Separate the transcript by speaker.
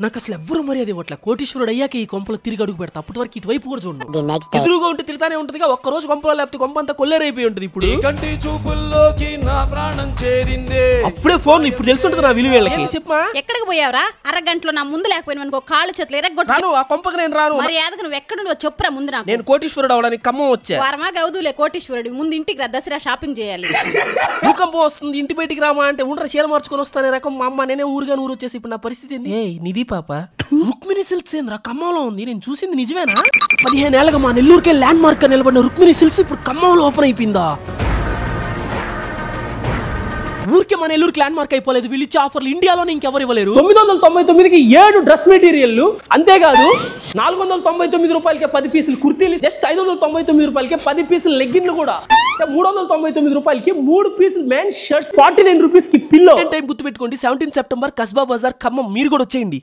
Speaker 1: నాకు అసలు ఎవ్వరు మర్యాద ఇవ్వట్లే. కోటీశ్వరుడు అయ్యాక ఈ కొంపలో తిరిగి అడుగు పెడతా. అప్పటి వరకు ఇటువైపు కూడా చూడండి. ఎదురుగా ఉంటే తిరుగుతానే ఉంటదిగా. ఒక్క రోజు కొంపలో లేకపోతే కొంప అంతా కొల్లేరైపోయి ఉంటది. ఇప్పుడు
Speaker 2: కంటి చూపుల్లోకి నా ప్రాణం చేరిందే.
Speaker 1: అప్పుడే ఫోన్ ఇప్పుడు తెలుసుంటది నా విలువ వీళ్ళకి. చెప్పమా
Speaker 3: ఎక్కడికి పోయావరా? అరగంటలో నా ముందు లేకపోయినా అనుకో కాళ్ళు చేతులు ఎరగొట్టాను.
Speaker 1: ఆ కొంపకి నేను రాను.
Speaker 3: మర్యాదకు నువ్వు ఎక్కడుండో చెప్పురా ముందు నాకు.
Speaker 1: నేను కోటీశ్వరుడు అవడానికి ఖమ్మం వచ్చా.
Speaker 3: వారమా గౌదులే కోటీశ్వరుడు. ముందు ఇంటికి రా, దసరా షాపింగ్ చేయాలి.
Speaker 1: భూకంపం వస్తుంది ఇంటి బయటికి రామా అంటే ఉండరా చీర మార్చుకొని వస్తానే రకం. మా అమ్మ నేనే ఊరుగా ఊరు వచ్చేసి ఇప్పుడు నా పరిస్థితి ఏంది? ఏ నిధి పాప రుక్మిణి సిల్క్స్ ఏంద్రా ఖమ్మంలో ఉంది. నేను చూసింది నిజమేనా? 15 ఏళ్ళగా మా నెల్లూరుకే ల్యాండ్ మార్క్ గా నిలబడిన రుక్మిణి సిల్క్స్ ఇప్పుడు ఖమ్మంలో ఓపెన్ అయిపోయిందా? ఊరికే మన నెల్లూరుకి ల్యాండ్ మార్క్ అయిపోలేదు. వీళ్ళు ఇచ్చే ఆఫర్లు ఇండియాలోనే ఇంకెవరు ఇవ్వలేరు. 999కి 7 డ్రెస్ మెటీరియల్, అంతేకాదు 499 రూపాయలకే 10 పీసులు కుర్తీలు, జస్ట్ 599 రూపాయలకే 10 పీసులు లెగ్గిన్లు కూడా, 399 రూపాయలకి 3 పీసులు మెన్ షర్ట్స్, 49 రూపీస్ కి పిల్లో. టైం గుర్తుపెట్టుకోండి, 17 సెప్టెంబర్ కస్బా బజార్ ఖమ్మం. మీరు కూడా వచ్చేయండి.